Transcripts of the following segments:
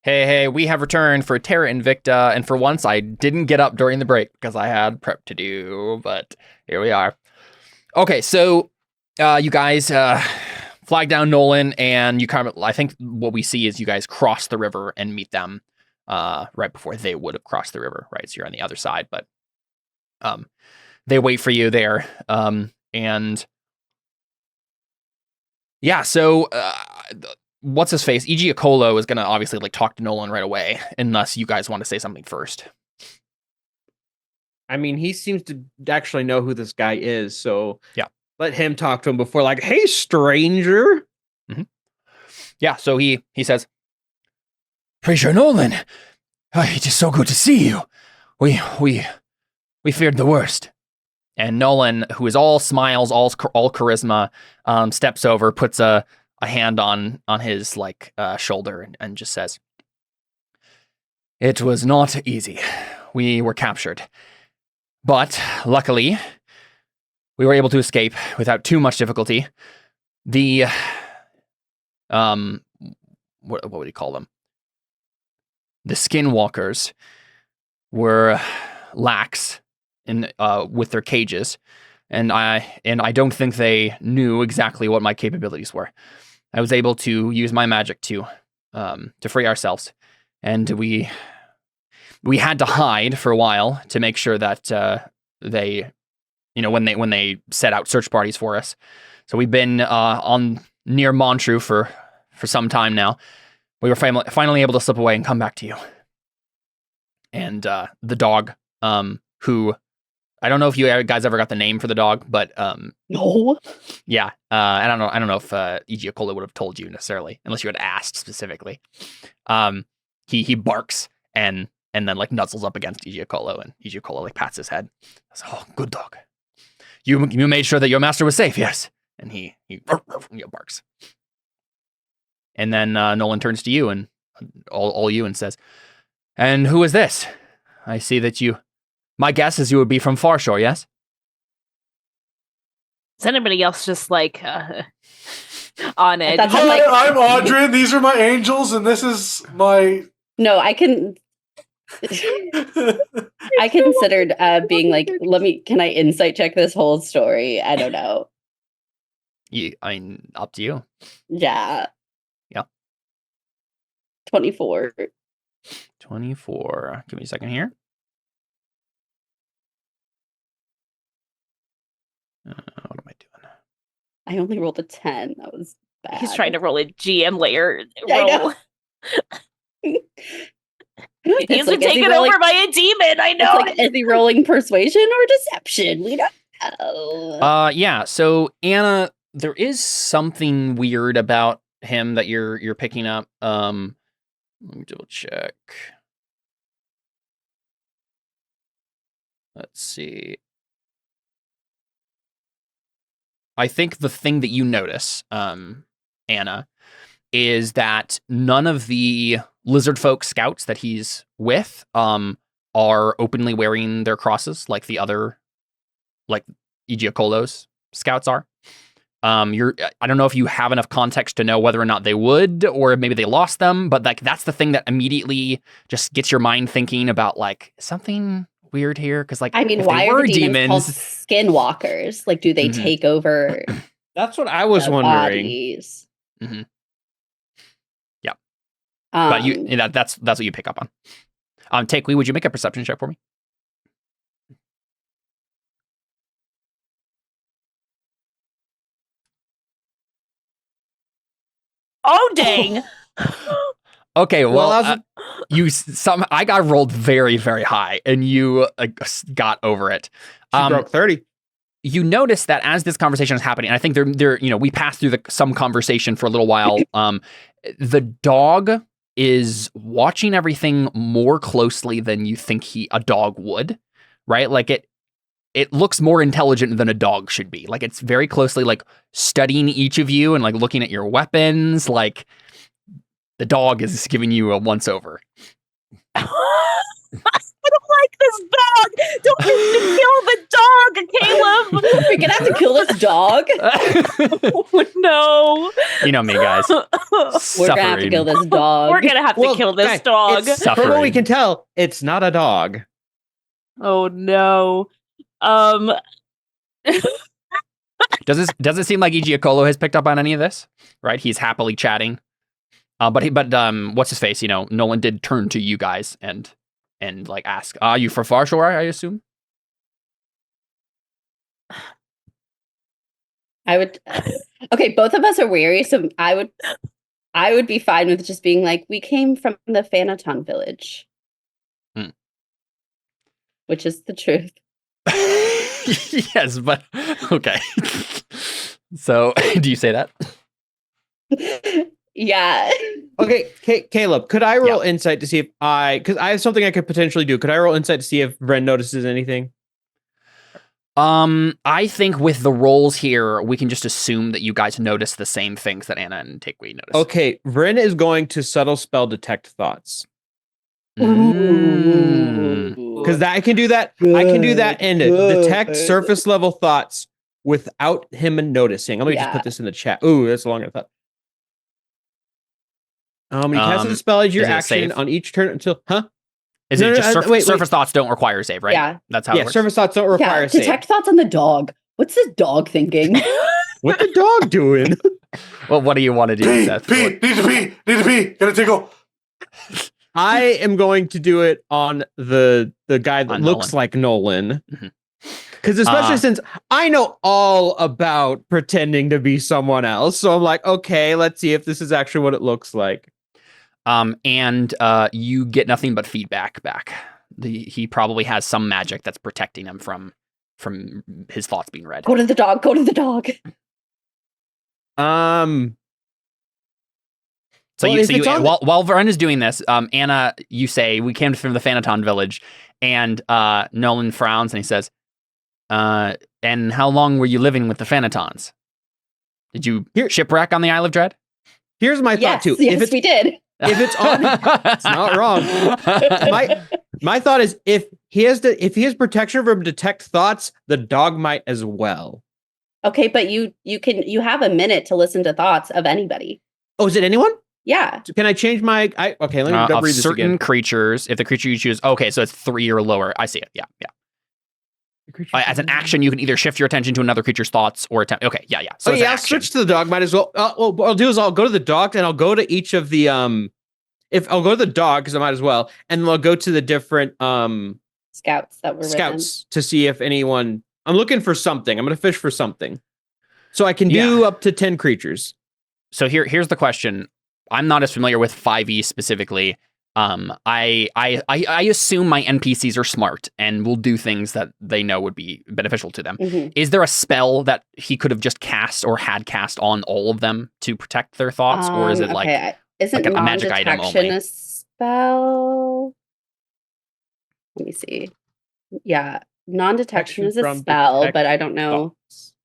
Hey, we have returned for Terra Invicta, and for once I didn't get up during the break because I had prep to do, but here we are. Okay, so you guys flag down Nolan, and I think what we see is you guys cross the river and meet them right before they would have crossed the river, right? So you're on the other side, but they wait for you there, and yeah, so what's his face? E.G. Akolo is going to obviously talk to Nolan right away, unless you guys want to say something first. I mean, he seems to actually know who this guy is, so yeah, let him talk to him before, hey, stranger. Mm-hmm. Yeah, so he says, "Fraser Nolan, it is so good to see you. We feared the worst." And Nolan, who is all smiles, all charisma, steps over, puts a hand on his shoulder and just says, "It was not easy. We were captured. But luckily, we were able to escape without too much difficulty. The what would you call them? The skinwalkers were lax in with their cages, and I don't think they knew exactly what my capabilities were. I was able to use my magic to free ourselves, and we had to hide for a while to make sure that they, when they set out search parties for us. So we've been on near Montreux for some time now. We were finally able to slip away and come back to you." And the dog, who I don't know if you guys ever got the name for the dog, but no. Yeah, I don't know if E.G. Akolo would have told you necessarily, unless you had asked specifically. He barks and then nuzzles up against E.G. Akolo, and E.G. Akolo pats his head. Says, "Oh, good dog. You made sure that your master was safe, yes." And he barks. And then Nolan turns to you and all you and says, "And who is this? I see that my guess is you would be from Farshore, yes?" Is anybody else just on edge? Hi, I'm Audrey. These are my angels, and this is my... No, I can... I considered being can I insight check this whole story? I don't know. Up to you. Yeah. Yeah. 24. 24. Give me a second here. What am I doing? I only rolled a 10. That was bad. He's trying to roll a GM layer roll. He's been taken over by a demon. I know. Is he rolling persuasion or deception? We don't know. Yeah. So Anna, there is something weird about him that you're picking up. Let me double check. Let's see. I think the thing that you notice, Anna, is that none of the lizard folk scouts that he's with are openly wearing their crosses like the other, E.G. Akolo's scouts are. I don't know if you have enough context to know whether or not they would, or maybe they lost them, but that's the thing that immediately just gets your mind thinking about something weird here, because I mean, why are the demons called skinwalkers? Do they take over? That's what I was wondering. Mm-hmm. Yeah, but that's what you pick up on. Takely, would you make a perception check for me? Oh dang! Okay, well, I got rolled very, very high, and you got over it. She broke 30. You notice that as this conversation is happening, I think we passed through some conversation for a little while. The dog is watching everything more closely than you think a dog would, right? It looks more intelligent than a dog should be. It's very closely studying each of you and looking at your weapons. The dog is giving you a once over. don't like this dog. Don't make me kill the dog, Caleb. We're gonna have to kill this dog. Oh, no. You know me, guys. We're gonna have to kill this dog. We're gonna have to kill this guys, dog. From what we can tell, it's not a dog. Oh no. Does it seem like Igiocolo has picked up on any of this? Right, he's happily chatting. But what's his face? You know, Nolan did turn to you guys and like ask, "Are you for Farshore?" I assume. I would. Okay, both of us are weary, so I would be fine with just being like, we came from the Thanaton village, which is the truth. Yes, but okay. So, do you say that? Yeah. Okay, Caleb, could I roll insight to see if because I have something I could potentially do. Could I roll insight to see if Ren notices anything? I think with the rolls here, we can just assume that you guys notice the same things that Anna and Tikwe notice. Okay, Ren is going to subtle spell detect thoughts. Because I can do that. I can do that and detect surface level thoughts without him noticing. Let me just put this in the chat. Ooh, that's a longer thought. You cast a spell as your action on each turn until Is it just surface thoughts don't require a save, right? Yeah. That's how it works. Surface thoughts don't require a save. Detect thoughts on the dog. What's this dog thinking? What the dog doing? Well, what do you want to do, Seth? Need to pee. Gotta tickle. I am going to do it on the guy that looks like Nolan. Because especially since I know all about pretending to be someone else. So I'm like, okay, let's see if this is actually what it looks like. And you get nothing but feedback back. He probably has some magic that's protecting him from his thoughts being read. Go to the dog. Go to the dog. While Varen is doing this, Anna, you say we came from the Thanaton village, and Nolan frowns and he says, "And how long were you living with the Thanatons? Did you shipwreck on the Isle of Dread?" Here's my thought too. Yes, we did. If it's on, it's not wrong. My thought is if he has protection from detect thoughts, the dog might as well. Okay, but you have a minute to listen to thoughts of anybody. Oh, is it anyone? Yeah. Can I change my? Okay, let me read this certain again. Creatures, if the creature you choose, okay, so it's 3 or lower. I see it. Yeah. As an action, you can either shift your attention to another creature's thoughts or attempt. Okay, yeah. So I'll switch to the dog. Might as well. What I'll do is I'll go to the dog and I'll go to each of the If I'll go to the dog because I might as well, and then I'll go to the different scouts that were to see if anyone. I'm looking for something. I'm going to fish for something, so I can do up to 10 creatures. So here's the question. I'm not as familiar with 5e specifically. I assume my NPCs are smart and will do things that they know would be beneficial to them. Mm-hmm. Is there a spell that he could have just cast or had cast on all of them to protect their thoughts, or is it isn't like a magic item only? A spell? Let me see. Yeah, non-detection is a spell, but I don't know.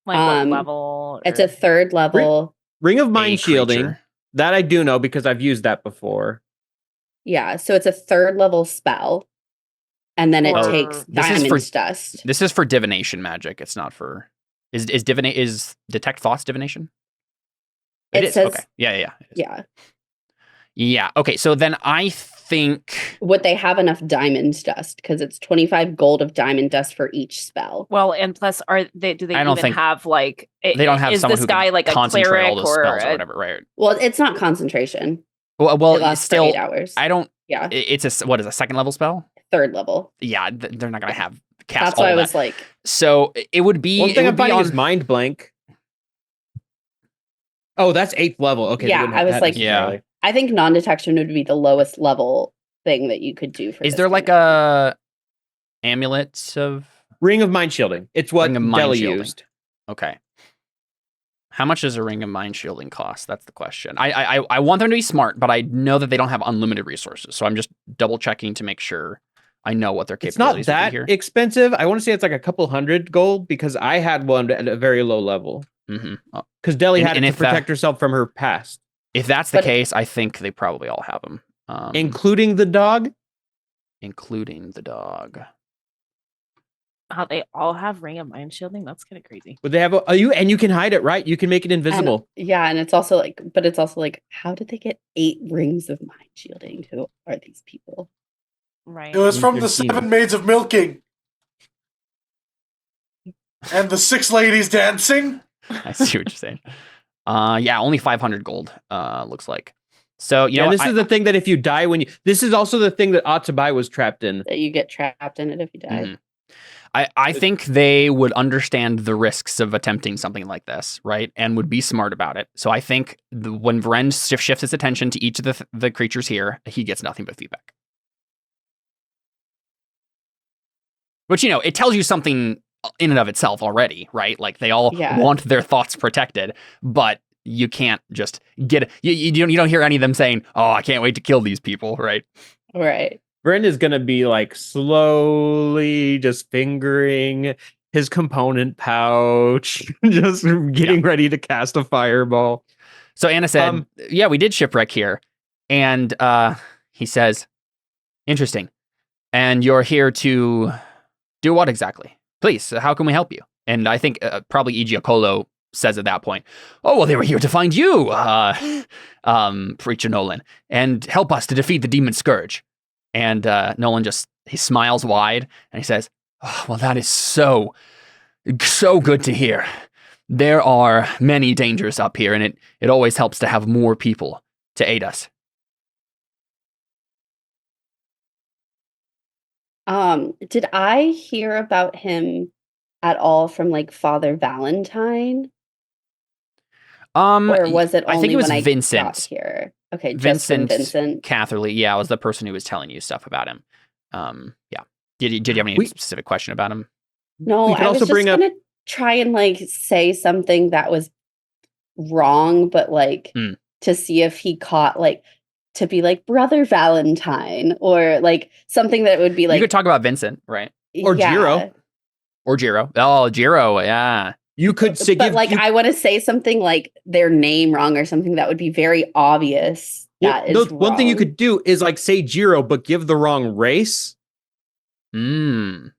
Like what level? It's a 3rd level. Ring of Mind Shielding. That I do know because I've used that before. Yeah, so it's a 3rd level spell, and then it takes diamond dust. This is for divination magic. It's not for is detect thoughts divination? It is. Okay. Yeah. Yeah. Okay. So then I think would they have enough diamond dust because it's 25 gold of diamond dust for each spell. Well, and plus, do they even have like? They don't have someone who guy like a cleric all those spells or whatever, right? Well, it's not concentration. Well, it lasts still, for 8 hours. I don't. Yeah. It's a 2nd level spell. 3rd level. Yeah, they're not gonna have cast. That's why I was like. So it would be. One thing I'm finding is mind blank. Oh, that's 8th level. Okay. Yeah, I was like, yeah. I think non-detection would be the lowest level thing that you could do for. Is there like a amulet of Ring of Mind Shielding? It's what Deli used. Okay. How much does a Ring of Mind Shielding cost? That's the question. I want them to be smart, but I know that they don't have unlimited resources, so I'm just double checking to make sure I know what their capabilities are. It's not that expensive. I want to say it's like a couple hundred gold because I had one at a very low level. Because Deli had to protect herself from her past. If that's the case, I think they probably all have them. Including the dog? including the dog. How they all have ring of mind shielding? That's kind of crazy. But they have and you can hide it, right? You can make it invisible. And it's also like, how did they get 8 rings of mind shielding? Who are these people? Right. It was from the 7 maids of milking. And the 6 ladies dancing. I see what you're saying. Yeah, only 500 gold, looks like. So, this is the thing that if you die this is also the thing that Atabai was trapped in. That you get trapped in it if you die. Mm-hmm. I think they would understand the risks of attempting something like this, right? And would be smart about it. So I think when Vren shifts his attention to each of the creatures here, he gets nothing but feedback. Which, it tells you something in and of itself already, right? Like they all want their thoughts protected, but you can't just get it. You don't hear any of them saying, "Oh, I can't wait to kill these people," right? Right. Brent is gonna be like slowly just fingering his component pouch, just getting ready to cast a fireball. So Anna said, "Yeah, we did shipwreck here," and he says, "Interesting. And you're here to do what exactly? Please, how can we help you?" And I think probably Igiocolo says at that point, "Oh, well, they were here to find you, Preacher Nolan, and help us to defeat the demon scourge." And Nolan he smiles wide and he says, "Oh, well, that is so good to hear. There are many dangers up here, and it always helps to have more people to aid us." Did I hear about him at all from like Father Valentine? Or was it only I think it was when Vincent. I got here? Okay, Vincent Vincent Catherley, was the person who was telling you stuff about him. Yeah. Did you have any specific question about him? No, I was just gonna try and like say something that was wrong, but like to see if he caught like to be like Brother Valentine or like something that would be like you could talk about Vincent, right? Or Jiro. Or Jiro. Oh, Jiro, yeah. You could say, I want to say something like their name wrong or something that would be very obvious. One thing you could do is like say Jiro, but give the wrong race. Like,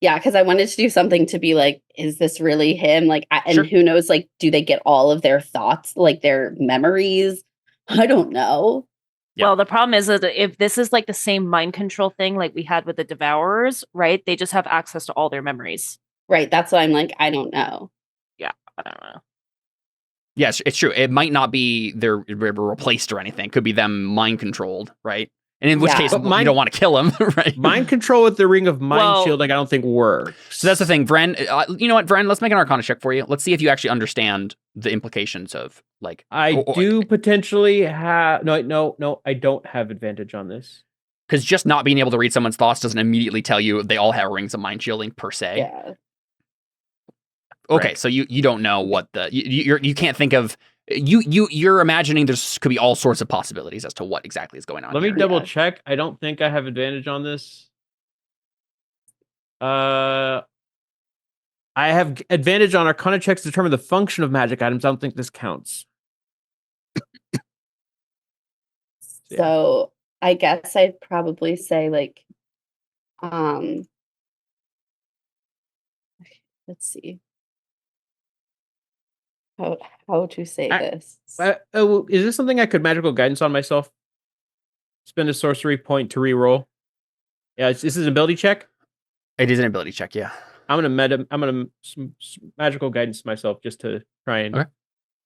yeah, because I wanted to do something to be like, is this really him? Like, Sure. Who knows? Like, do they get all of their thoughts, like their memories? I don't know. Yeah. Well, the problem is that if this is like the same mind control thing like we had with the Devourers, right? They just have access to all their memories. Right. That's why I'm like, I don't know. Yeah, I don't know. Yes, it's true. It might not be they're replaced or anything. It could be them mind controlled, right? And in which case, you don't want to kill them, right? Mind control with the ring of mind shielding, I don't think works. So that's the thing, Vren. You know what, Vren? Let's make an Arcana check for you. Let's see if you actually understand the implications of like. I do potentially have no. I don't have advantage on this because just not being able to read someone's thoughts doesn't immediately tell you they all have rings of mind shielding per se. Yeah. Okay, so you don't know what you can't think of. You're imagining could be all sorts of possibilities as to what exactly is going on. Let me double check. I don't think I have advantage on this. I have advantage on Arcana checks to determine the function of magic items. I don't think this counts. So I guess I'd probably say like, let's see. How to say this? Is this something I could magical guidance on myself? Spend a sorcery point to reroll. Yeah, this is an ability check. It is an ability check. Yeah, I'm gonna magical guidance myself just to try and. Okay.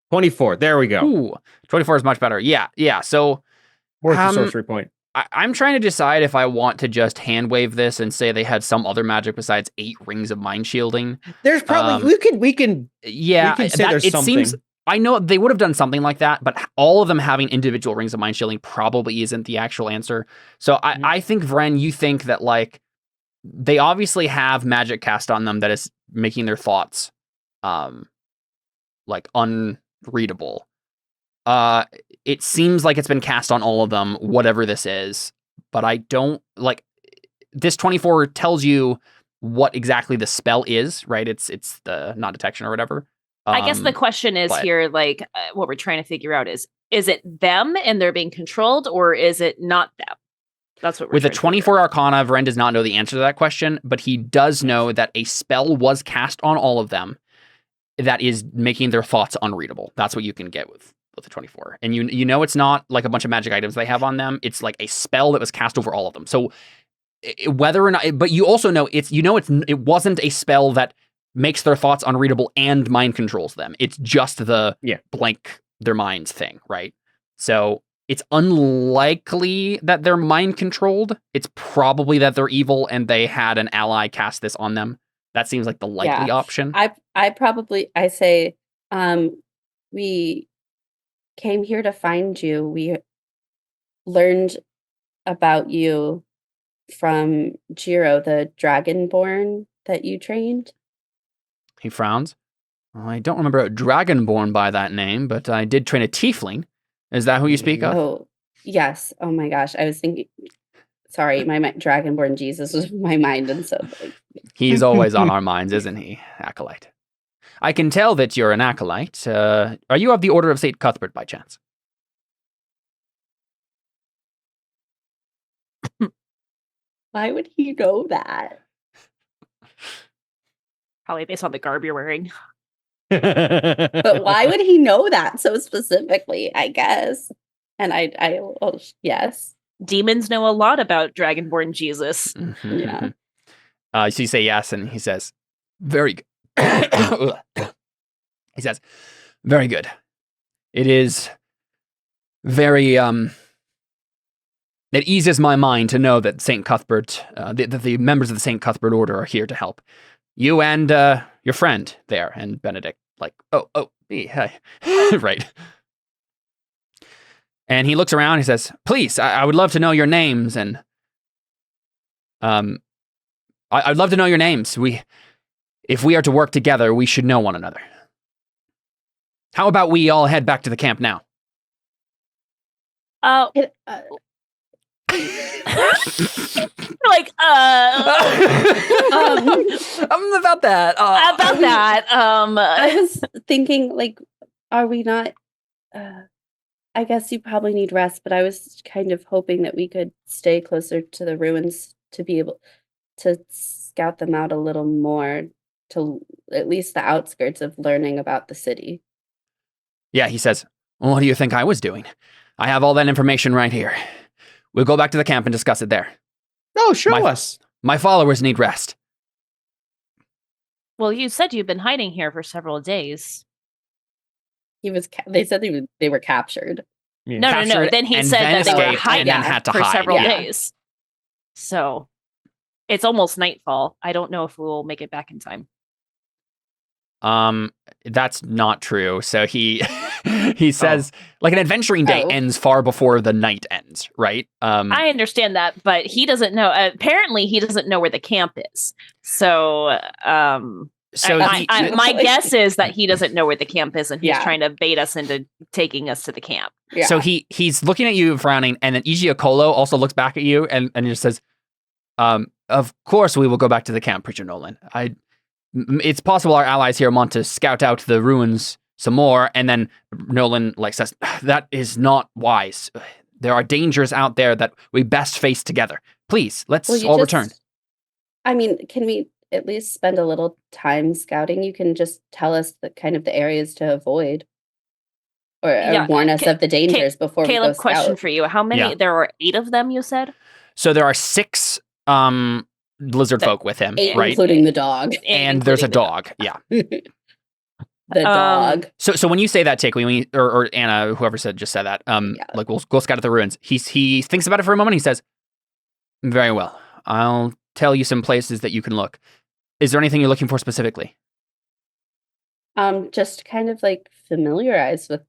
24. There we go. Ooh, 24 is much better. Yeah. So worth the sorcery point. I'm trying to decide if I want to just hand wave this and say they had some other magic besides 8 rings of mind shielding. There's probably we can say there's something. I know they would have done something like that, but all of them having individual rings of mind shielding probably isn't the actual answer. So I think, Vren, you think that like they obviously have magic cast on them that is making their thoughts like unreadable. It seems like it's been cast on all of them, whatever this is, but I don't like this 24 tells you what exactly the spell is, right? It's the non-detection or whatever. I guess the question is here, like what we're trying to figure out is it them and they're being controlled or is it not them? That's what we're with a trying to 24 Arcana, Vren does not know the answer to that question, but he does know that a spell was cast on all of them that is making their thoughts unreadable. That's what you can get with the 24. And you know it's not like a bunch of magic items they have on them. It's like a spell that was cast over all of them. So whether or not, but you also know it wasn't a spell that makes their thoughts unreadable and mind controls them. It's just the blank their minds thing, right? So it's unlikely that they're mind controlled. It's probably that they're evil and they had an ally cast this on them. That seems like the likely option. I say, we came here to find you. We learned about you from Jiro, the Dragonborn that you trained. He frowns. Well, I don't remember a Dragonborn by that name, but I did train a tiefling. Is that who you speak of? Oh, yes. Oh my gosh. I was thinking, sorry, my Dragonborn Jesus was in my mind. And so he's always on our minds, isn't he, Acolyte? I can tell that you're an Acolyte. Are you of the Order of St. Cuthbert by chance? Why would he know that? Probably based on the garb you're wearing. But why would he know that so specifically, I guess? And yes. Demons know a lot about Dragonborn Jesus. Mm-hmm. Yeah. So you say yes, and he says, very good. He says, very good. It is very, it eases my mind to know that St. Cuthbert, the members of the St. Cuthbert Order are here to help. You and your friend there, and Benedict, like, hey. Right. And he looks around, he says, please, I would love to know your names, and I'd love to know your names. If we are to work together, we should know one another. How about we all head back to the camp now? Like, about that. About that. I was thinking, like, are we not? I guess you probably need rest, but I was kind of hoping that we could stay closer to the ruins to be able to scout them out a little more, to at least the outskirts of learning about the city. Yeah, he says, well, what do you think I was doing? I have all that information right here. We'll go back to the camp and discuss it there. Oh, show us. My followers need rest. Well, you said you've been hiding here for several days. They said they were captured. Yeah. No. Then he said that they were hiding and then had to for hide. several days. So it's almost nightfall. I don't know if we'll make it back in time. That's not true. So he says, like, an adventuring day ends far before the night ends, right? I understand that, but he doesn't know. Apparently, he doesn't know where the camp is. So, my guess is that he doesn't know where the camp is, and he's trying to bait us into taking us to the camp. Yeah. So he's looking at you, frowning, and then Igiocolo also looks back at you and just says, "Of course, we will go back to the camp, Preacher Nolan. It's possible our allies here want to scout out the ruins some more." And then Nolan says, "That is not wise. There are dangers out there that we best face together. Please, let's all return." I mean, can we at least spend a little time scouting? You can just tell us the kind of the areas to avoid, or warn us of the dangers before we go scout. Question for you: how many? Yeah. There are 8 of them. You said. So there are 6 lizard folk with him, 8, right? Including the dog. And there's a dog. Yeah. The dog. So when you say that, Takely, or Anna, whoever just said that, like, we'll go scout at the ruins. He thinks about it for a moment. He says, "Very well. I'll tell you some places that you can look. Is there anything you're looking for specifically?" Just kind of like familiarize with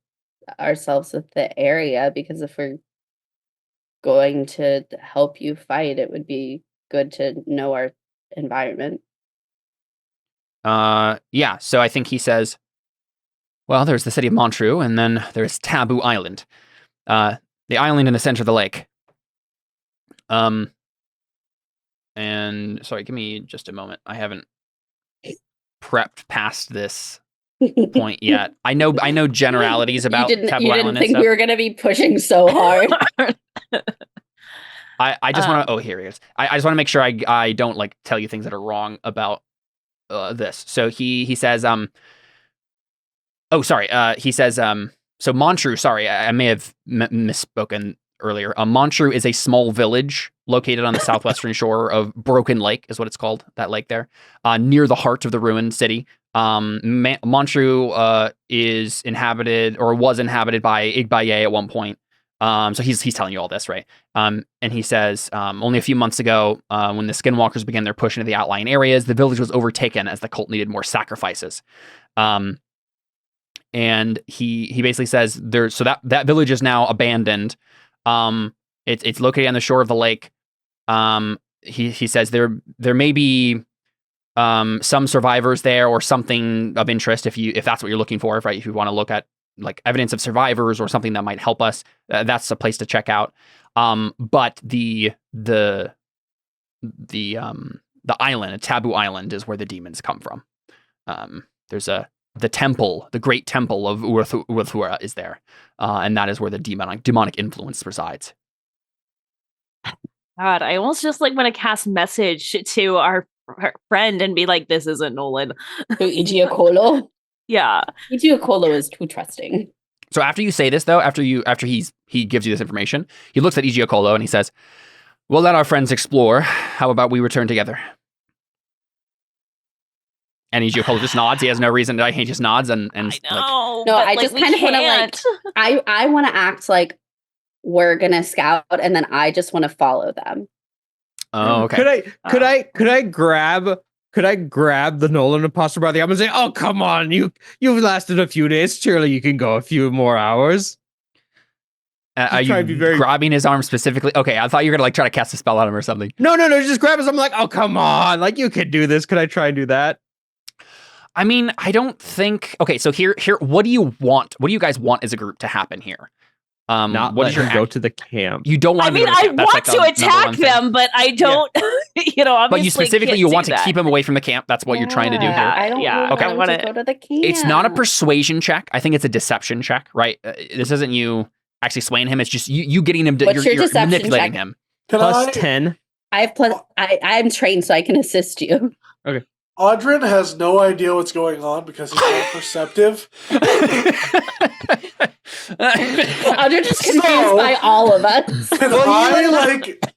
ourselves with the area, because if we're going to help you fight, it would be good to know our environment. Yeah. So I think he says, well, there's the city of Montreux, and then there's Taboo Island. The island in the center of the lake. And sorry, give me just a moment. I haven't prepped past this point yet. I know generalities about Taboo Island. You didn't think we were going to be pushing so hard. I just want to. Oh, here he is. I just want to make sure I don't like tell you things that are wrong about this. So he says Oh, sorry. He says so Montreux. Sorry, I may have misspoken earlier. Montreux is a small village located on the southwestern shore of Broken Lake, is what it's called. That lake there, near the heart of the ruined city. Montreux is inhabited or was inhabited by Igbaye at one point. So he's telling you all this, right? And he says, only a few months ago, when the Skinwalkers began their push into the outlying areas, the village was overtaken as the cult needed more sacrifices. And he basically says that village is now abandoned. It's located on the shore of the lake. He says there may be some survivors there or something of interest if that's what you're looking for, right? If you want to look at like evidence of survivors or something that might help us, that's a place to check out. But the island, a taboo island, is where the demons come from. There's the temple, the great temple of Urathura is there, and that is where the demonic influence resides. God, I almost just like want to cast message to our friend and be like, "This isn't Nolan." To Igiokolo. Yeah, Igiokolo is too trusting. So after you say this, though, after he gives you this information, he looks at Igiokolo and he says, "We'll let our friends explore. How about we return together?" And Igiokolo just nods. He has no reason to. He just nods and I know. like, No, but, I just kind of want to like. I want to act like we're gonna scout, and then I just want to follow them. oh, okay. Could I grab the Nolan imposter by the arm and say, "Oh, come on, you've lasted a few days. Surely you can go a few more hours." Are you grabbing his arm specifically? Okay, I thought you were gonna like try to cast a spell on him or something. No, just grab his. I'm like, "Oh, come on, like you can do this." Could I try and do that? I mean, I don't think. Okay, so here, what do you want? What do you guys want as a group to happen here? Not what let him go to the camp. You don't want. I mean, I want to attack them, but I don't. You know, obviously. But you specifically you want to keep him away from the camp. That's what you're trying to do here. I don't want to go to the camp. It's not a persuasion check. I think it's a deception check, right? This isn't you actually swaying him. It's just you getting him to. What's your deception manipulating check? him. Plus 10. I have plus. I'm trained, so I can assist you. Okay. Audrin has no idea what's going on because he's not perceptive. Audrin's just confused by all of us.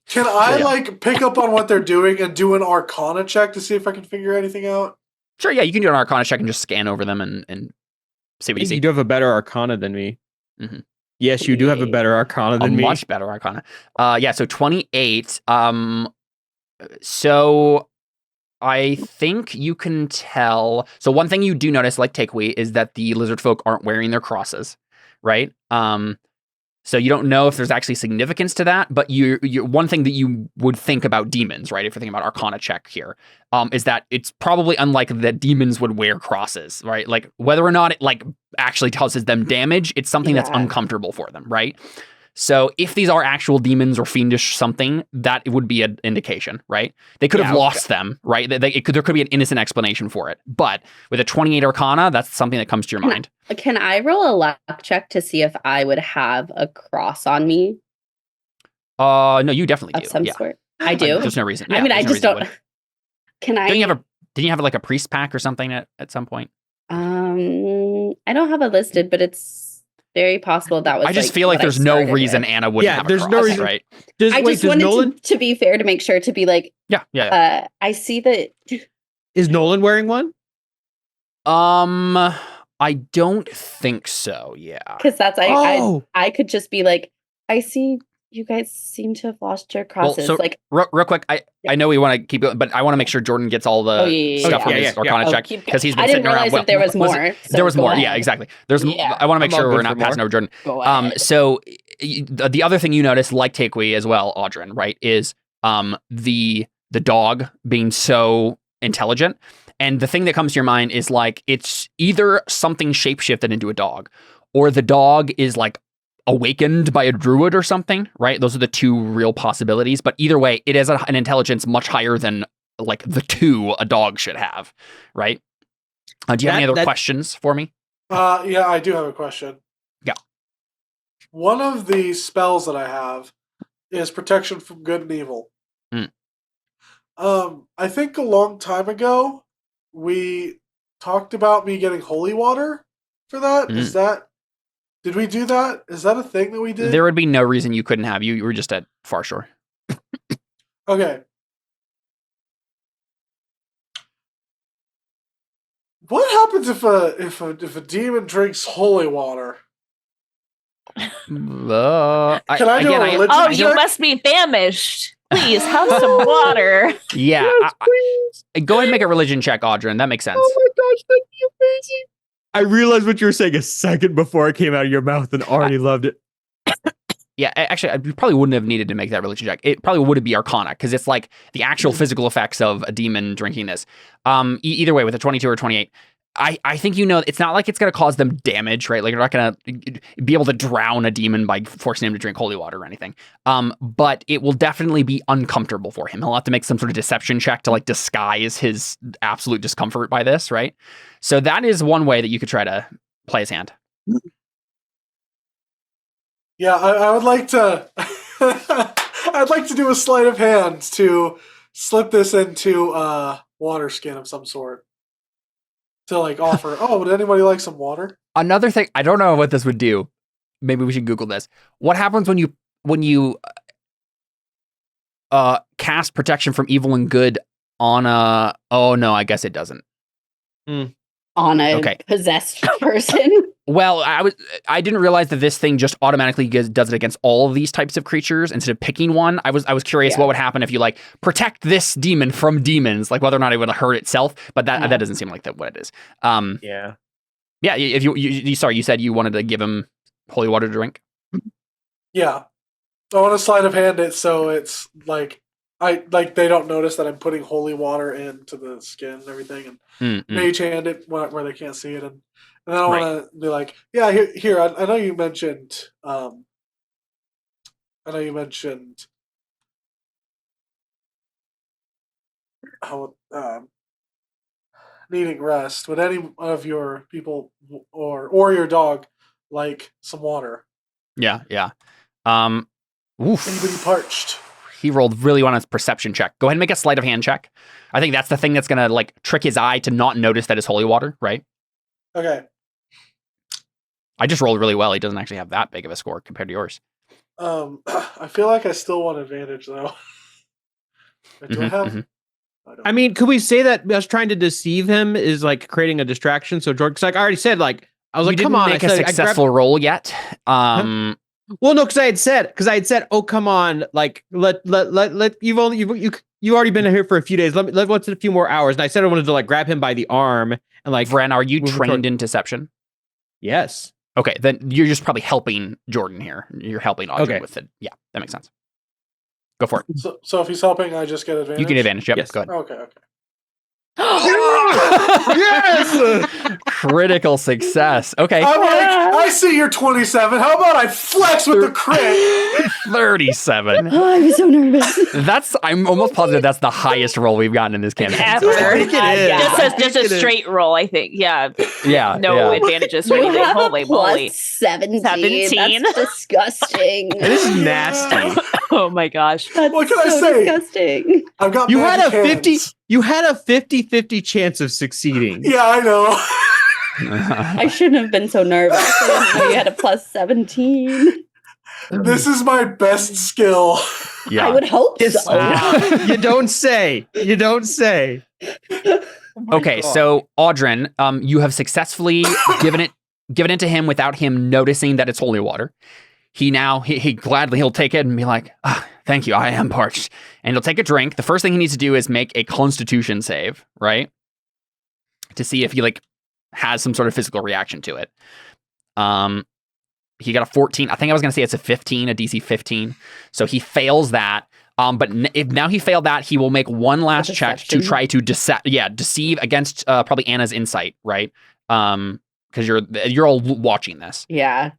Can I pick up on what they're doing and do an Arcana check to see if I can figure anything out? Sure, yeah, you can do an Arcana check and just scan over them and see what you see. You do have a better Arcana than me. Mm-hmm. Yes, you do have a better Arcana than me. Much better Arcana. Yeah, so 28. So I think you can tell. So one thing you do notice, like Takeaway, is that the lizard folk aren't wearing their crosses, right? So you don't know if there's actually significance to that, but you one thing that you would think about demons, right? If you're thinking about Arcana check here, is that it's probably unlikely that demons would wear crosses, right? Like whether or not it like actually causes them damage, it's something that's uncomfortable for them, right? So if these are actual demons or fiendish something, that would be an indication, right? They could have lost them, right? There could be an innocent explanation for it. But with a 28 Arcana, that's something that comes to your mind. Can I roll a luck check to see if I would have a cross on me? No, you definitely do. Of some sort. I do? There's no reason. I mean, I just don't... Can I... Didn't you have like a priest pack or something at some point? I don't have it listed, but it's very possible that was. I just feel like there's no reason Anna wouldn't have a cross, no reason, right? I just wanted Nolan... to be fair to make sure to be like, yeah. I see that. Is Nolan wearing one? I don't think so. Yeah, because that's I could just be like, I see you guys seem to have lost your crosses. Well, so like real quick, I know we want to keep going, but I want to make sure Jordan gets all the stuff from his Arcana check because he's been I sitting didn't realize around. That there was more. There was more. Yeah, exactly. I want to make sure we're not passing over Jordan. So the other thing you notice, like Takeaway as well, Audrin, right, is the dog being so intelligent. And the thing that comes to your mind is like it's either something shapeshifted into a dog, or the dog is like awakened by a druid or something, right? Those are the two real possibilities. But either way, it has an intelligence much higher than like the two a dog should have, right? Do you have any other questions for me? Yeah, I do have a question. Yeah. One of the spells that I have is protection from good and evil. Mm. I think a long time ago we talked about me getting holy water for that. Is that? Did we do that? Is that a thing that we did? There would be no reason you couldn't have. You were just at Far Shore. Okay. What happens if a demon drinks holy water? Can I do a religion Oh, check? you must be famished. Please have some water. Yeah. Yes, Go ahead and make a religion check, Audrin. That makes sense. Oh my gosh, that'd be amazing. I realized what you were saying a second before it came out of your mouth and already loved it. Yeah, actually, you probably wouldn't have needed to make that religion check. It probably would be Arcana, because it's like the actual physical effects of a demon drinking this. Either way, with a 22 or 28, I think it's not like it's going to cause them damage, right? Like, you're not going to be able to drown a demon by forcing him to drink holy water or anything. But it will definitely be uncomfortable for him. He'll have to make some sort of deception check to, like, disguise his absolute discomfort by this, right? So that is one way that you could try to play his hand. Yeah, I would like to. I'd like to do a sleight of hand to slip this into water skin of some sort. To like offer. Oh, would anybody like some water? Another thing, I don't know what this would do. Maybe we should Google this. What happens when you cast protection from evil and good on a? Oh no, I guess it doesn't. On a possessed person. Well, I didn't realize that this thing just automatically does it against all of these types of creatures instead of picking one. I was curious what would happen if you like protect this demon from demons, like whether or not it would hurt itself. But that doesn't seem like what it is. Yeah. If you said you wanted to give him holy water to drink. Yeah, I want to sleight of hand it so it's like they don't notice that I'm putting holy water into the skin and everything, and mage hand it where they can't see it, and then I want to be like, yeah, here. I know you mentioned. How needing rest. Would any of your people or your dog like some water? Yeah. Anybody parched? He rolled really well on his perception check. Go ahead and make a sleight of hand check. I think that's the thing that's gonna like trick his eye to not notice that it's holy water, right? Okay. I just rolled really well. He doesn't actually have that big of a score compared to yours. I feel like I still want advantage though. Do I have? I mean, could we say that us trying to deceive him is like creating a distraction? So George, because like I already said, like I was like, come on, make a successful roll yet. Well, no, because I had said, oh, come on, like let you've already been here for a few days. Let what's in a few more hours. And I said I wanted to like grab him by the arm and like. Vren, are you trained in deception? Yes. Okay, then you're just probably helping Jordan here. You're helping Audrey with it. Yeah, that makes sense. Go for it. So if he's helping, I just get advantage? You get advantage, yep. Yes. Go ahead. Okay. Yes! Critical success. Okay. I'm like, I see you're 27. How about I flex with the crit? 37. Oh, I was so nervous. I'm almost positive that's the highest roll we've gotten in this campaign. Ever. Just a is. Straight roll, I think. Yeah. Yeah. No advantages or You anything. have a Holy plus moly. 17. 17. That's disgusting. It is nasty. Oh my gosh. That's What can I so say? Disgusting. I've got You had a magic 50. hands. You had a 50-50 chance of succeeding. Yeah, I know. I shouldn't have been so nervous. I didn't know you had a plus 17. This is my best skill. Yeah. I would hope so. You don't say. You don't say. Okay, so Audrin, you have successfully given it to him without him noticing that it's holy water. He gladly he'll take it and be like, thank you, I am parched. And he'll take a drink. The first thing he needs to do is make a constitution save, right? To see if he like has some sort of physical reaction to it. He got a 14. I think I was going to say it's a 15, a DC 15. So he fails that. But if now he failed that, he will make one last check to try to deceive against probably Anna's insight, right? Because you're all watching this. Yeah.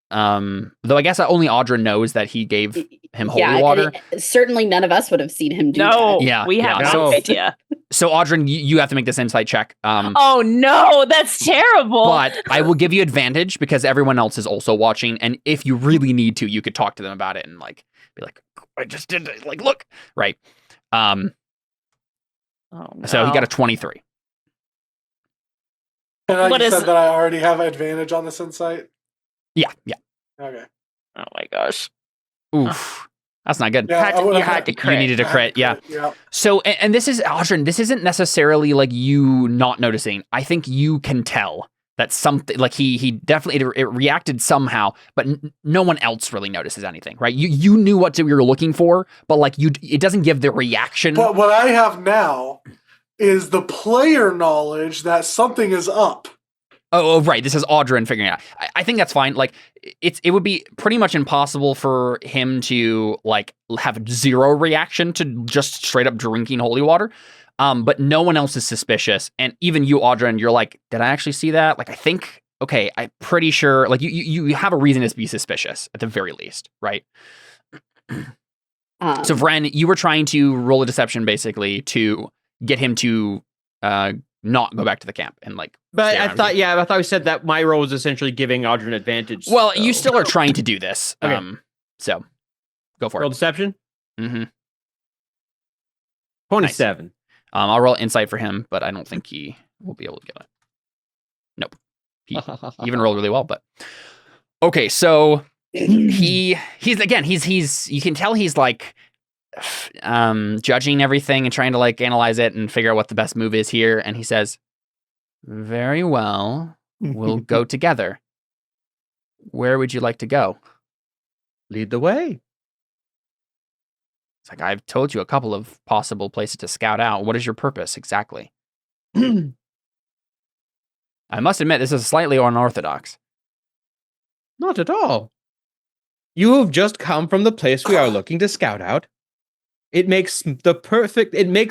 Though I guess only Audra knows that he gave him holy water. Certainly none of us would have seen him do that. Yeah, we have no idea. So Audra, you have to make this insight check. Oh no, that's terrible. But I will give you advantage because everyone else is also watching, and if you really need to, you could talk to them about it and like be like, I just did it. Like, look, right. No. So he got a 23. And you said that I already have advantage on this insight? Yeah. Okay. Oh my gosh. Oof. That's not good. Yeah, you had to crit. You needed a crit, yeah. So, and this is, Audrey, this isn't necessarily like you not noticing. I think you can tell that something, like he definitely, it reacted somehow, but no one else really notices anything, right? You knew what you were looking for, but like it doesn't give the reaction. But what I have now is the player knowledge that something is up. Oh, right. This is Audrin figuring it out. I think that's fine. Like, it would be pretty much impossible for him to like have zero reaction to just straight up drinking holy water. But no one else is suspicious, and even you, Audrin, you're like, did I actually see that? Like, I think, okay, I'm pretty sure. Like, you have a reason to be suspicious at the very least, right? So, Vren, you were trying to roll a deception basically to get him to not go back to the camp and like. But I thought we said that my role was essentially giving Audrey an advantage. Well, you still are trying to do this. Okay. So go for roll deception. Mm-hmm. 27. Nice. I'll roll insight for him, but I don't think he will be able to get it. Nope. He even rolled really well, but okay. So he's you can tell he's like judging everything and trying to like analyze it and figure out what the best move is here. And he says, very well, we'll go together. Where would you like to go? Lead the way. It's like, I've told you a couple of possible places to scout out. What is your purpose exactly? I must admit, this is slightly unorthodox. Not at all. You have just come from the place we are looking to scout out. It makes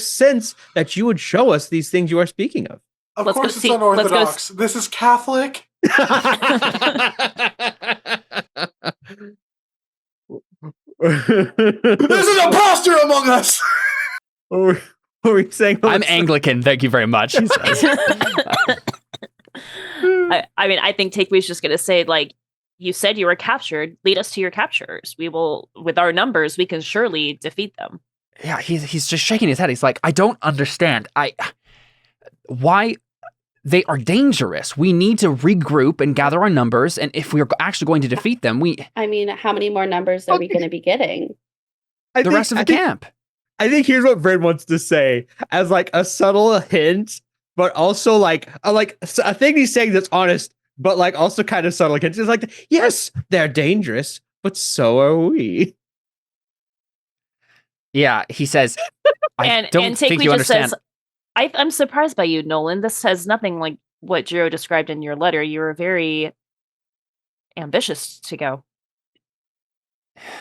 sense that you would show us these things you are speaking of. Of course it's unorthodox. This is Catholic. This is an imposter among us. What were you saying? I'm Anglican. Thank you very much. He says. I mean, I think Takeaway's just going to say, like, you said you were captured. Lead us to your captures. We will, with our numbers, we can surely defeat them. Yeah, he's just shaking his head. He's like, I don't understand. Why they are dangerous. We need to regroup and gather our numbers. And if we're actually going to defeat them, I mean, how many more numbers are we going to be getting? The rest of the camp. I think here's what Brad wants to say as like a subtle hint, but also like a thing he's saying that's honest, but like also kind of subtle hint. It's like, yes, they're dangerous, but so are we. Yeah, he says, I don't think you understand. Says, I'm surprised by you, Nolan. This says nothing like what Jiro described in your letter. You were very ambitious to go.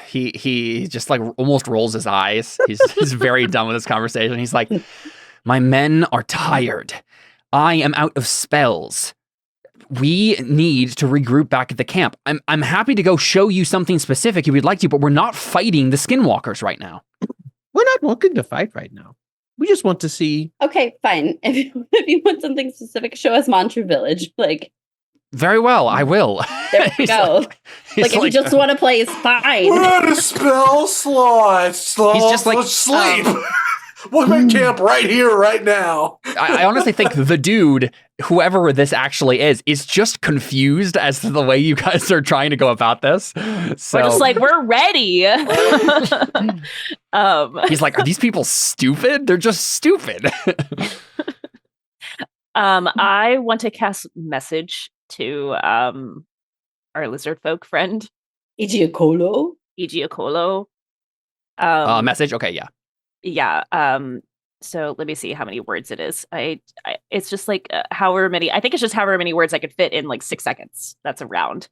He just like almost rolls his eyes. He's very done with this conversation. He's like, my men are tired. I am out of spells. We need to regroup back at the camp. I'm happy to go show you something specific if you'd like to, but we're not fighting the skinwalkers right now. We're not looking to fight right now. We just want to see. Okay, fine. If you want something specific, show us Mantra Village. Like, very well, I will. There we go. Like, if you just want to play, it's fine. We're at a spell slot. He's just like, sleep. We'll make camp right here, right now. I honestly think the dude, whoever this actually is just confused as to the way you guys are trying to go about this. So we're just like, we're ready. He's like, are these people stupid? They're just stupid. I want to cast message to our lizard folk friend. Igiocolo. Message? Okay, yeah. Yeah. So let me see how many words it is. It's just like however many. I think it's just however many words I could fit in like 6 seconds. That's a round.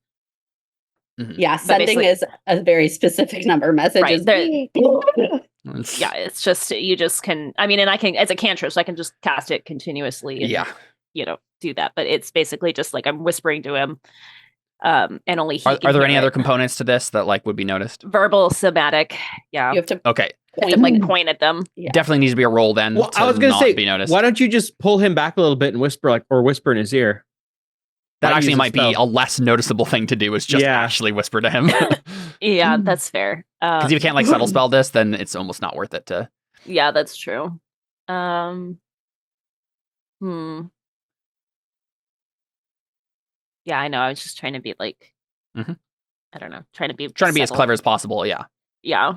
Mm-hmm. Yeah, sending is a very specific number of messages. Right, yeah, it's just you just can. I mean, and I can as a cantrip, so I can just cast it continuously. And, yeah, do that. But it's basically just like I'm whispering to him. And only he Are there any other components to this that like would be noticed? Verbal, somatic. Yeah. You have to point at them. Yeah. Definitely needs to be a roll then. Well, I was going to say, be noticed. why don't you just pull him back a little bit and whisper in his ear? That actually might be a less noticeable thing to do, is just actually whisper to him. Yeah, that's fair. Because if you can't like subtle spell this, then it's almost not worth it to. Yeah, that's true. Yeah, I know. I was just trying to be like, I don't know, trying to be as clever as possible. Yeah. Yeah.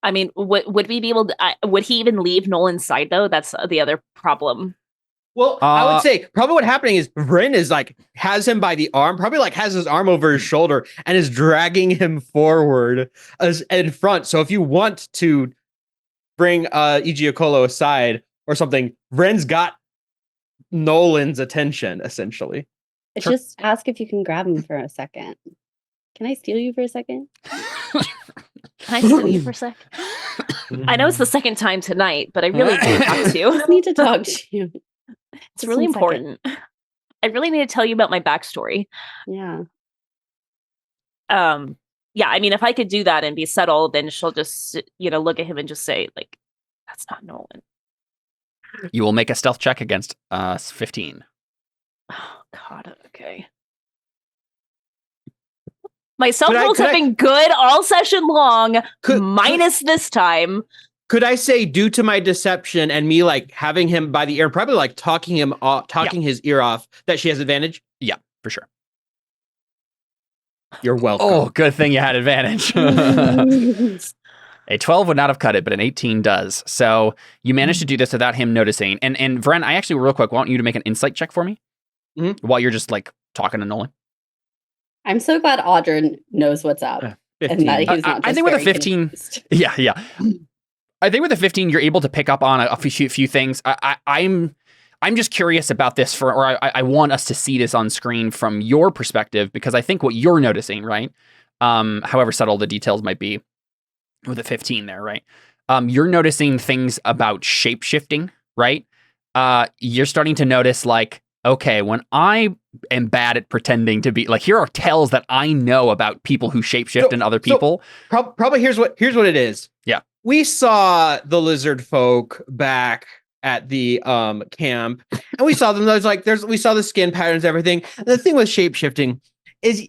I mean, would we be able to? Would he even leave Nolan's side though? That's the other problem. Well, I would say probably what happening is Bryn is like has him by the arm, probably like has his arm over his shoulder and is dragging him forward as in front. So if you want to bring Igiokolo aside or something, Bryn's got Nolan's attention essentially. Just ask if you can grab him for a second. Can I steal you for a second? Can I steal you for a sec? I know it's the second time tonight, but I really do have to. I need to talk to you. It's really important. I really need to tell you about my backstory. Yeah. Yeah, I mean, if I could do that and be settled, then she'll just, look at him and just say, like, that's not Nolan. You will make a stealth check against 15. Oh, God, okay. My stealth rolls have been good all session long, minus this time. Could I say, due to my deception and me like having him by the ear, probably like talking his ear off, that she has advantage? Yeah, for sure. You're welcome. Oh, good thing you had advantage. A 12 would not have cut it, but an 18 does. So you managed to do this without him noticing. And Vren, I actually, real quick, want you to make an insight check for me while you're just like talking to Nolan. I'm so glad Audrey knows what's up. 15. And that he's not just I think with a 15, confused. yeah. I think with a 15, you're able to pick up on a few things. I'm just curious about this I want us to see this on screen from your perspective, because I think what you're noticing, right? However subtle the details might be with a 15 there, right? You're noticing things about shape-shifting, right? You're starting to notice like, okay, when I am bad at pretending to be like, here are tells that I know about people who shapeshift and other people. Probably here's what it is. Yeah. We saw the lizard folk back at the camp, and we saw them. We saw the skin patterns, everything. And the thing with shapeshifting is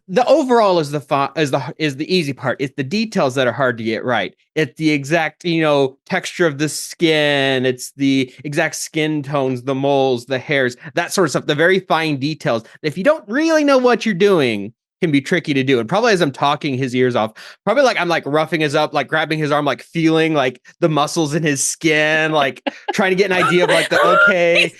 the overall is the easy part. It's the details that are hard to get right. It's the exact texture of the skin. It's the exact skin tones, the moles, the hairs, that sort of stuff. The very fine details. If you don't really know what you're doing, can be tricky to do. And probably as I'm talking his ears off, probably like I'm like roughing his up, like grabbing his arm, like feeling like the muscles in his skin, like trying to get an idea of like he's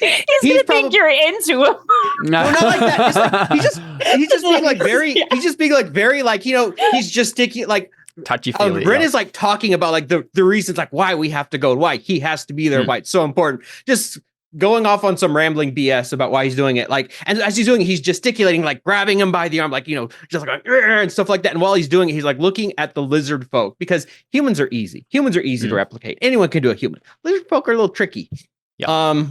gonna think you're into him. No, not like that. It's like, he's just being like very, he's just being like very like, he's gesticulating like touchy-feely. Bryn is like talking about like the reasons like why we have to go, why he has to be there, why it's so important. Just going off on some rambling BS about why he's doing it. Like, and as he's doing it, he's gesticulating, like grabbing him by the arm, like, just like and stuff like that. And while he's doing it, he's like looking at the lizard folk, because humans are easy. Humans are easy to replicate. Anyone can do a human. Lizard folk are a little tricky. Yeah.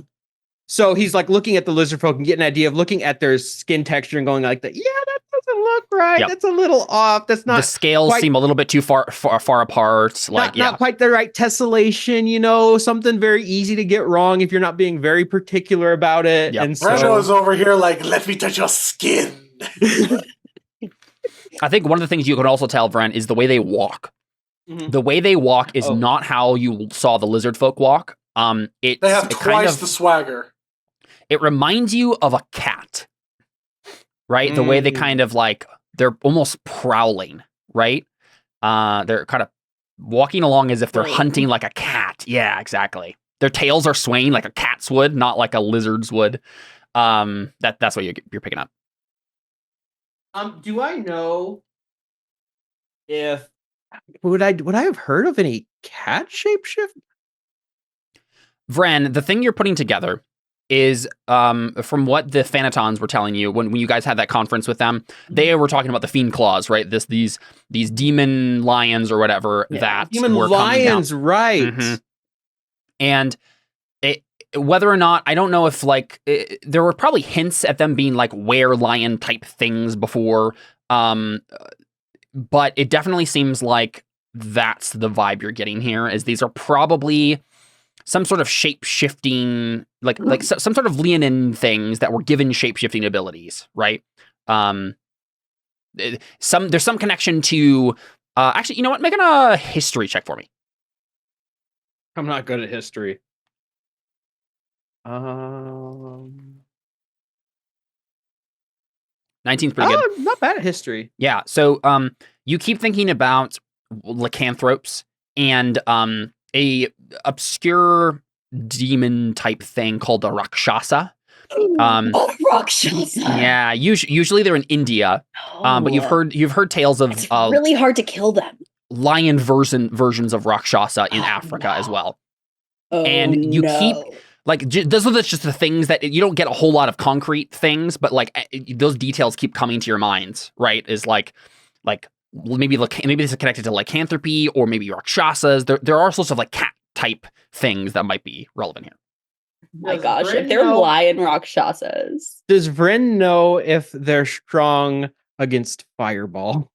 So he's like looking at the lizard folk and getting an idea of looking at their skin texture and going like that. Yeah, that doesn't look right. Yep. That's a little off. That's not. The scales seem a little bit too far apart. Not quite the right tessellation. Something very easy to get wrong if you're not being very particular about it. Yep. And so Brando's over here like, let me touch your skin. I think one of the things you can also tell, Vren, is the way they walk. Mm-hmm. The way they walk is not how you saw the lizard folk walk. They have twice the swagger. It reminds you of a cat, right? The way they kind of like, they're almost prowling, right? They're kind of walking along as if they're hunting like a cat. Yeah, exactly. Their tails are swaying like a cat's would, not like a lizard's would. That's what you're picking up. Do I know if would I have heard of any cat shapeshift? Vren, the thing you're putting together is from what the Thanatons were telling you when you guys had that conference with them. They were talking about the fiend claws, right? These demon lions or whatever that demon were lions, coming down. right? Mm-hmm. And whether or not, I don't know if like there were probably hints at them being like were-lion type things before, but it definitely seems like that's the vibe you're getting here, is these are probably some sort of shape-shifting, like some sort of Leonin things that were given shape-shifting abilities, right? There's some connection to, actually, you know what? Make a history check for me. I'm not good at history. 19's pretty good. Not bad at history. Yeah. So you keep thinking about lycanthropes and a obscure demon type thing called a Rakshasa. Rakshasa. Yeah. Usually they're in India, but you've heard tales of it's really hard to kill them. Lion versions of Rakshasa in Africa as well. And you keep like those are just the things that you don't get a whole lot of concrete things, but like those details keep coming to your minds, right? Is like maybe this is connected to lycanthropy or maybe Rakshasas. There are sorts of like cat type things that might be relevant here. My gosh, if they're lion Rakshasas. Does Vren know if they're strong against fireball?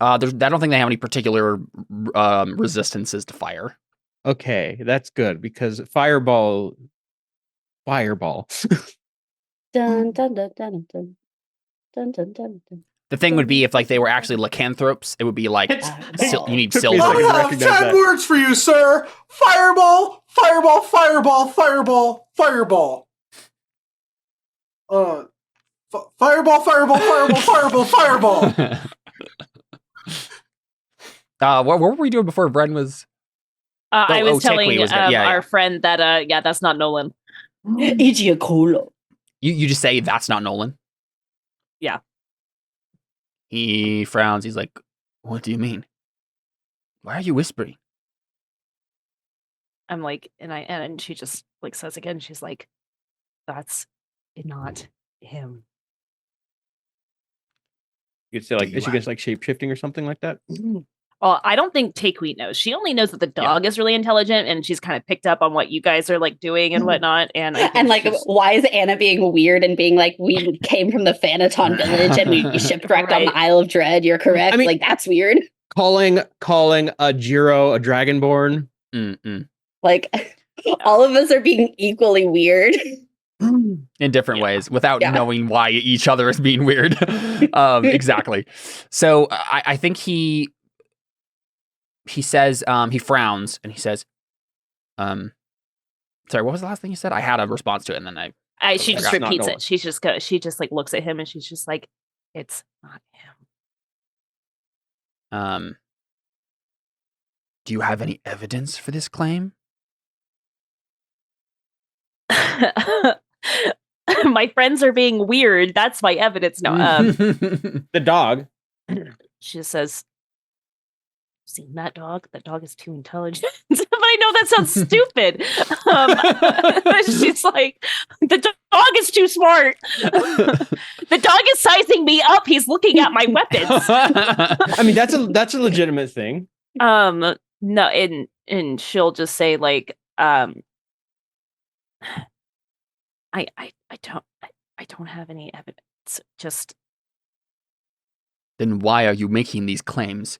I don't think they have any particular resistances to fire. Okay, that's good because fireball. Dun, dun, dun, dun, dun, dun. Dun, dun, dun, dun. The thing would be if like they were actually lycanthropes, it would be like you need silver. I have 10 words for you, sir. Fireball, fireball, fireball, fireball, fireball. Fireball, fireball, fireball, fireball, fireball. What were we doing before Bren was? I was telling our friend that that's not Nolan. Igiacolo. You just say that's not Nolan? Yeah. He frowns. He's like, "What do you mean? Why are you whispering?" I'm like, and she just like says again, she's like, "That's not him." You could say like, is she gets like shape shifting or something like that? Well, I don't think Takewheat knows. She only knows that the dog is really intelligent, and she's kind of picked up on what you guys are like doing and whatnot. And like, why is Anna being weird and being like, we came from the Thanaton village and we shipwrecked on the Isle of Dread? You're correct. I mean, like that's weird. Calling a Jiro a Dragonborn. Like all of us are being equally weird. In different ways without knowing why each other is being weird. Exactly. So I think he says, he frowns and he says, sorry, what was the last thing you said? I had a response to it and then she just repeats it. She just like looks at him and she's just like, it's not him. Do you have any evidence for this claim? My friends are being weird. That's my evidence. No, the dog. She says, "Seen that dog? That dog is too intelligent." But I know that sounds stupid. She's like, "The dog is too smart. The dog is sizing me up. He's looking at my weapons." I mean, that's a legitimate thing. No, and she'll just say like, I don't have any evidence. Just then why are you making these claims?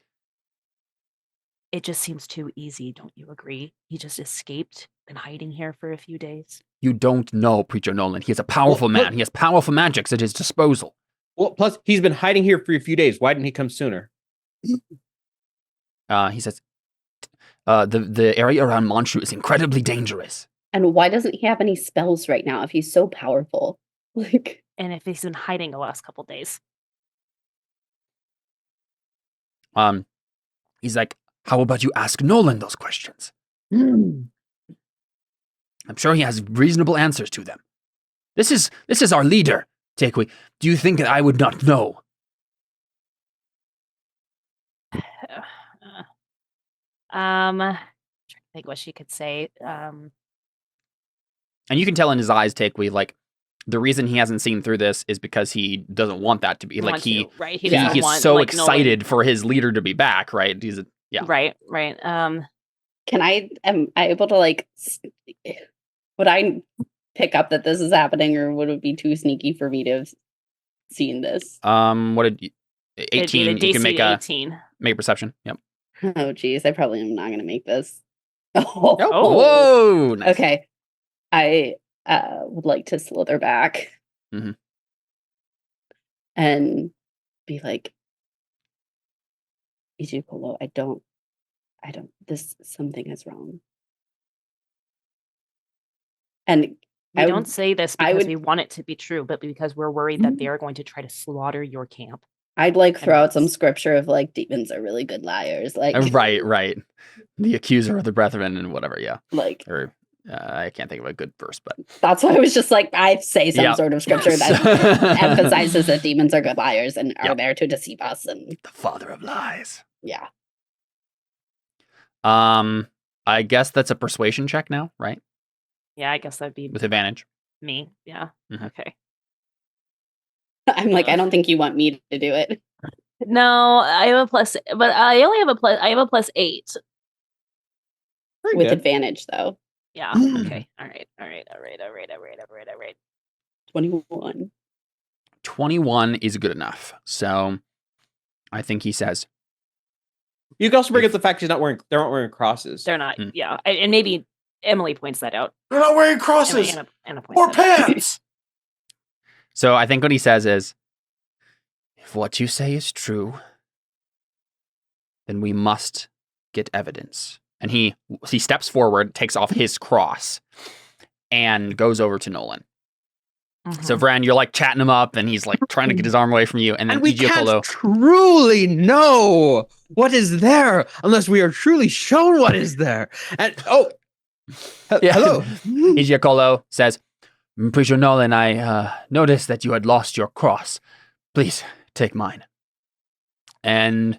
It just seems too easy, don't you agree? He just escaped, been hiding here for a few days. You don't know, Preacher Nolan. He is a powerful man. He has powerful magics at his disposal. Well, plus he's been hiding here for a few days. Why didn't he come sooner? He says, the area around Monshu is incredibly dangerous. And why doesn't he have any spells right now if he's so powerful? Like, and if he's been hiding the last couple days. He's like, how about you ask Nolan those questions? I'm sure he has reasonable answers to them. This is our leader, Takeway. Do you think that I would not know? Trying to think what she could say. And you can tell in his eyes, Takeway, like the reason he hasn't seen through this is because he doesn't want that to be like he's so like, excited for his leader to be back, right? Right. am I able to like Would I pick up that this is happening, or would it be too sneaky for me to have seen this? What did you, 18? You can make 18. Make a perception. Yep. Oh, geez. I probably am not going to make this. Whoa. Nice. Okay. I would like to slither back and be like, Ichikolo, I don't, something is wrong. And we don't say this because we want it to be true, but because we're worried that they are going to try to slaughter your camp. I'd throw out some scripture of demons are really good liars. Right. The accuser of the brethren and whatever. Yeah. Or I can't think of a good verse, but that's why I was just I say some sort of scripture that emphasizes that demons are good liars and are there to deceive us. And the father of lies. Yeah. I guess that's a persuasion check now, right? Yeah, I guess that'd be with advantage. Me, yeah. Okay. I'm I don't think you want me to do it. No, I have a plus, but I only have a plus. I have a +8 with advantage, though. Yeah. Okay. All right. 21. 21 is good enough. So, I think he says. You can also bring up the fact they're not wearing crosses. They're not. Yeah, and maybe Emily points that out. They're not wearing crosses or pants. So I think what he says is, if what you say is true, then we must get evidence. And he steps forward, takes off his cross, and goes over to Nolan. So Vran, you're chatting him up, and he's trying to get his arm away from you, and then we can't truly know what is there unless we are truly shown what is there. And hello. Igiacolo says, Priester Nolan, I noticed that you had lost your cross. Please take mine. And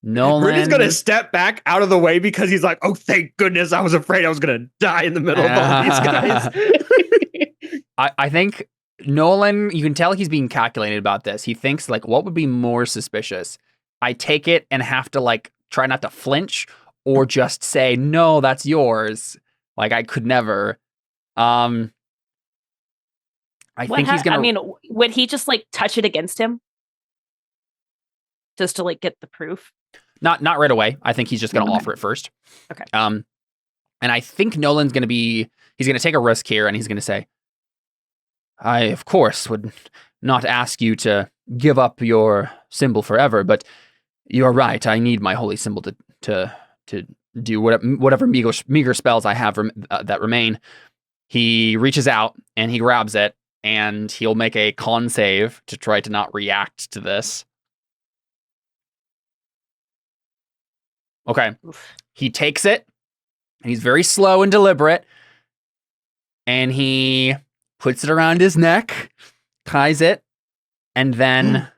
Nolan... Rudy's going to step back out of the way because he's oh, thank goodness. I was afraid I was going to die in the middle of all these guys. I think Nolan, you can tell he's being calculated about this. He thinks, what would be more suspicious? I take it and have to, try not to flinch or just say, no, that's yours. I could never. I think he's gonna. I mean, would he just touch it against him, just to get the proof? Not right away. I think he's just gonna offer it first. Okay. And I think Nolan's gonna he's gonna take a risk here, and he's gonna say, I of course would not ask you to give up your symbol forever, but you're right. I need my holy symbol to do whatever meager spells I have that remain. He reaches out and he grabs it, and he'll make a con save to try to not react to this. Okay. He takes it, and he's very slow and deliberate, and he puts it around his neck, ties it, and then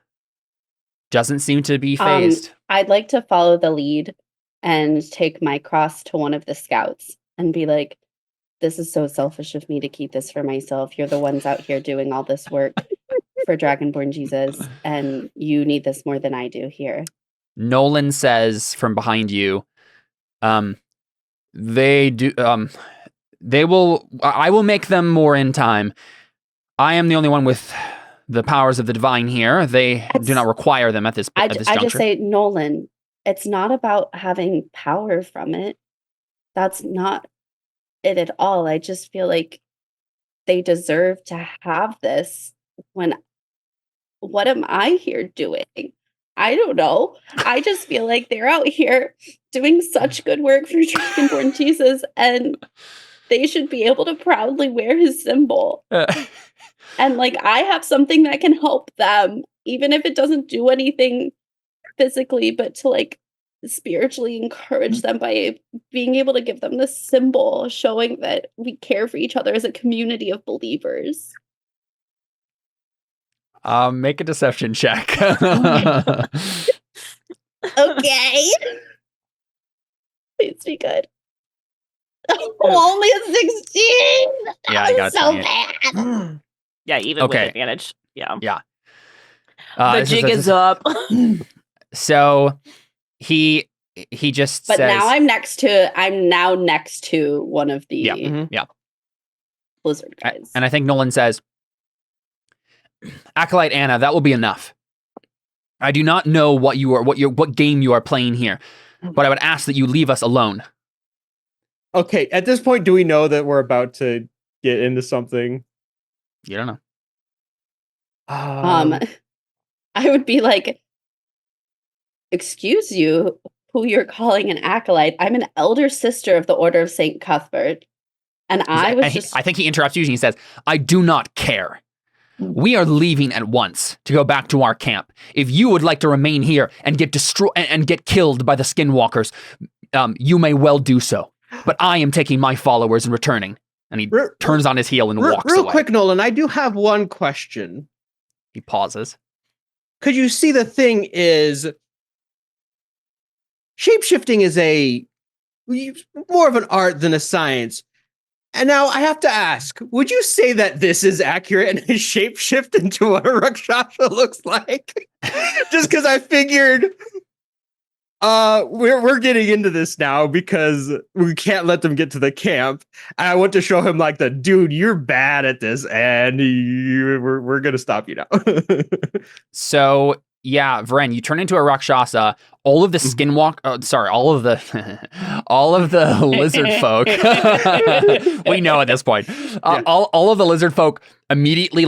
doesn't seem to be phased. I'd like to follow the lead and take my cross to one of the scouts and be this is so selfish of me to keep this for myself. You're the ones out here doing all this work for Dragonborn Jesus, and you need this more than I do here. Nolan says from behind you, they do, I will make them more in time. I am the only one with the powers of the divine here. They do not require them at this juncture. I just say, Nolan, it's not about having power from it. That's not it at all. I just feel they deserve to have this. What am I here doing? I don't know. I just feel they're out here doing such good work for Dragonborn Jesus, and they should be able to proudly wear his symbol. And I have something that can help them, even if it doesn't do anything physically, but to spiritually encourage them by being able to give them the symbol, showing that we care for each other as a community of believers. Make a deception check. Okay. Please be good. Only a 16. Yeah, I got so 28. bad. Yeah, even with advantage. Yeah. Yeah. The jig is up. So he just but says, now I'm now next to one of the yeah. lizard guys. And I think Nolan says, Acolyte Anna, that will be enough. I do not know what game you are playing here, but I would ask that you leave us alone. Okay, at this point, do we know that we're about to get into something? You don't know. I would be like, excuse you, who you're calling an acolyte. I'm an elder sister of the Order of St. Cuthbert. And I think he interrupts you and he says, I do not care. We are leaving at once to go back to our camp. If you would like to remain here and get destroyed and get killed by the skinwalkers, you may well do so. But I am taking my followers and returning. And he turns on his heel and walks away. Real quick, Nolan, I do have one question. He pauses. Could you see the thing is, shapeshifting is more of an art than a science. And now I have to ask, would you say that this is accurate and a shapeshift into what a Rakshasa looks like? Just because I figured we're getting into this now because we can't let them get to the camp. And I want to show him like dude, you're bad at this and we're going to stop you now. So, yeah, Vren, you turn into a Rakshasa. All of the all of the lizard folk. We know at this point. All of the lizard folk immediately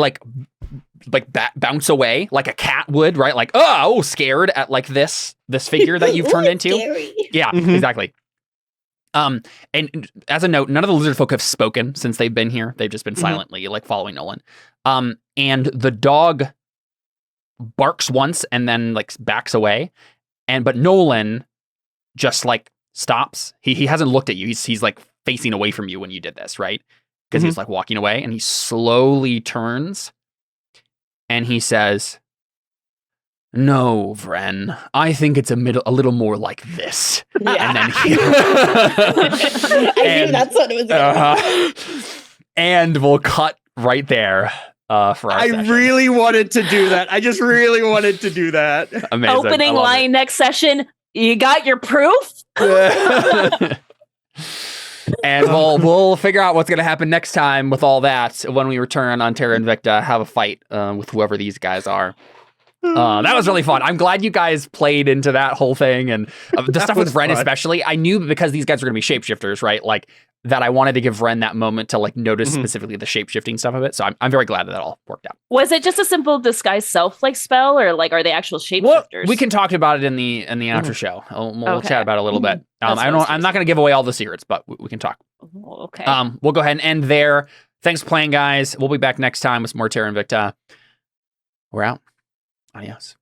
bounce away like a cat would, right? Like, scared at like this figure that you've turned into. Scary. Yeah, exactly. And as a note, none of the lizard folk have spoken since they've been here. They've just been silently like following Nolan. And the dog barks once and then like backs away, but Nolan just like stops. He hasn't looked at you. He's like facing away from you when you did this, right? Because he's like walking away, and he slowly turns and he says, "No, Vren, I think it's a little more like this." Yeah. And then I knew that's what it was gonna be. And we'll cut right there. For our session. Really wanted to do that. I just really wanted to do that. Amazing. Opening line next session. You got your proof? And we'll figure out what's going to happen next time with all that when we return on Terra Invicta, have a fight with whoever these guys are. That was really fun. I'm glad you guys played into that whole thing, and the stuff with Vren especially. I knew because these guys are going to be shapeshifters, right? Like that I wanted to give Vren that moment to like notice specifically the shapeshifting stuff of it. So I'm very glad that all worked out. Was it just a simple disguise self like spell, or like are they actual shapeshifters? Well, we can talk about it in the after show. We'll chat about it a little bit. I'm not going to give away all the secrets, but we can talk. Okay. We'll go ahead and end there. Thanks for playing, guys. We'll be back next time with some more Terra Invicta. We're out. Adios.